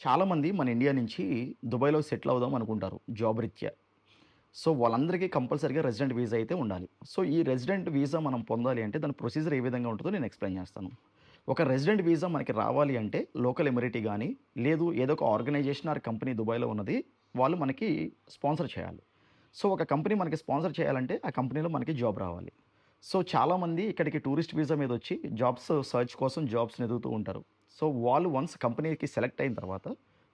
చాలామంది మన ఇండియా నుంచి దుబాయ్‌లో సెటిల్ అవుదాం అనుకుంటారు జాబ్ రీత్యా. సో, వాళ్ళందరికీ కంపల్సరీగా రెసిడెంట్ వీసా అయితే ఉండాలి. సో, ఈ రెసిడెంట్ వీసా మనం పొందాలి అంటే దాని ప్రొసీజర్ ఏ విధంగా ఉంటుందో నేను ఎక్స్‌ప్లెయిన్ చేస్తాను. ఒక రెసిడెంట్ వీసా మనకి రావాలి అంటే లోకల్ ఎమిరేటీ గాని, లేదు ఏదో ఒక ఆర్గనైజేషన్ ఆర్ కంపెనీ దుబాయ్‌లో ఉన్నది వాళ్ళు మనకి స్పాన్సర్ చేయాలి. సో, ఒక కంపెనీ మనకి స్పాన్సర్ చేయాలంటే ఆ కంపెనీలో మనకి జాబ్ రావాలి. సో, చాలామంది ఇక్కడికి టూరిస్ట్ వీసా మీదొచ్చి జాబ్స్ సెర్చ్ కోసం జాబ్స్‌ని ఎతుకుతూ ఉంటారు. సో, వాళ్ళు వన్స్ కంపెనీకి సెలెక్ట్ అయిన తర్వాత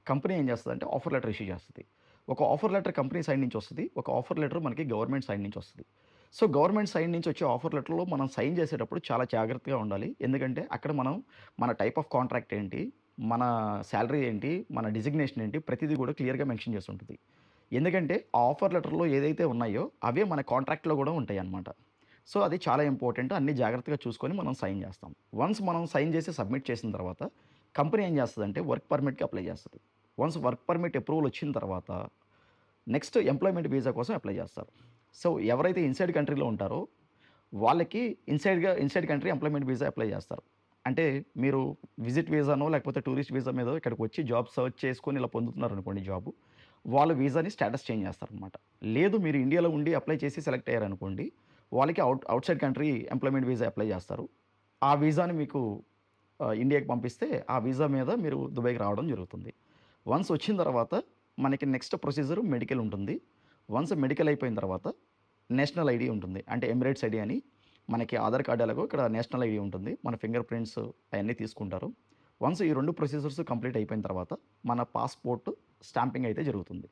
కంపెనీ ఏం చేస్తదంటే ఆఫర్ లెటర్ ఇష్యూ చేస్తది. ఒక ఆఫర్ లెటర్ కంపెనీ సైడ్ నుంచి వస్తది. ఒక ఆఫర్ లెటర్ మనకి గవర్నమెంట్ సైడ్ నుంచి వస్తది. సో, గవర్నమెంట్ సైడ్ నుంచి వచ్చే ఆఫర్ లెటర్‌లో మనం సైన్ చేసేటప్పుడు చాలా జాగ్రత్తగా ఉండాలి. ఎందుకంటే అక్కడ మనం మన టైప్ ఆఫ్ కాంట్రాక్ట్ ఏంటి, మన సాలరీ ఏంటి, మన డిజిగ్నేషన్ ఏంటి ప్రతీదీ కూడా క్లియర్‌గా మెన్షన్ చేసి ఉంటది. ఎందుకంటే ఆ ఆఫర్ లెటర్‌లో ఏదైతే ఉన్నాయో అవే మన కాంట్రాక్ట్‌లో కూడా ఉంటాయన్నమాట. సో, అది చాలా ఇంపార్టెంట్. అన్నీ జాగ్రత్తగా చూసుకొని మనం సైన్ చేస్తాం. వన్స్ మనం సైన్ చేసి సబ్మిట్ చేసిన తర్వాత కంపెనీ ఏం చేస్తదంటే వర్క్ పర్మిట్‌కి అప్లై చేస్తది. వన్స్ వర్క్ పర్మిట్ అప్రూవల్ వచ్చిన తర్వాత నెక్స్ట్ ఎంప్లాయ్‌మెంట్ వీసా కోసం అప్లై చేస్తారు. సో, ఎవరైతే ఇన్‌సైడ్ కంట్రీలో ఉంటారో వాళ్ళకి inside country employment visa apply చేస్తారు. అంటే మీరు విజిట్ వీసానో లేకపోతే టూరిస్ట్ వీసా మీదో ఇక్కడికి వచ్చి జాబ్ సెర్చ్ చేసుకొని ఇలా పొందుతున్నారనుకోండి జాబు. వాళ్ళ వీసాని స్టేటస్ చేంజ్ చేస్తారనమాట. లేదు మీరు ఇండియాలో ఉండి అప్లై చేసి సెలెక్ట్ అయ్యారనుకోండి. వాళ్ళకి outside country employment visa apply చేస్తారు. ఆ వీసాని మీకు ఇండియాకి పంపిస్తే ఆ వీసా మీద మీరు దుబాయ్‌కి రావడం జరుగుతుంది. వన్స్ వచ్చిన తర్వాత మనకి నెక్స్ట్ ప్రొసీజర్ మెడికల్ ఉంటుంది. వన్స్ మెడికల్ అయిపోయిన తర్వాత నేషనల్ ఐడీ ఉంటుంది. అంటే ఎమిరేట్స్ ఐడీ అని మనకి ఆధార్ కార్డ్ ఎలాగో ఇక్కడ నేషనల్ ఐడీ ఉంటుంది. మన ఫింగర్ ప్రింట్స్ అయన్నీ తీసుకుంటారు. వన్స్ ఈ 2 ప్రొసీజర్స్ కంప్లీట్ అయిపోయిన తర్వాత మన పాస్‌పోర్ట్ స్టాంపింగ్ అయితే జరుగుతుంది.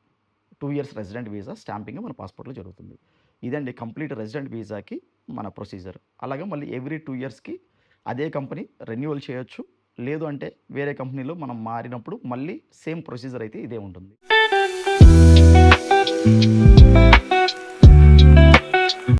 2 ఇయర్స్ రెసిడెంట్ వీసా స్టాంపింగ్ మన పాస్‌పోర్ట్‌లో జరుగుతుంది. ఇదండి కంప్లీట్ రెసిడెంట్ వీసాకి మన ప్రొసీజర్. అలాగే మళ్ళీ ఎవ్రీ 2 ఇయర్స్‌కి అదే కంపెనీ రెన్యువల్ చేయొచ్చు. లేదు అంటే వేరే కంపెనీలో మనం మారినప్పుడు మళ్ళీ సేమ్ ప్రొసీజర్ అయితే ఇదే ఉంటుంది.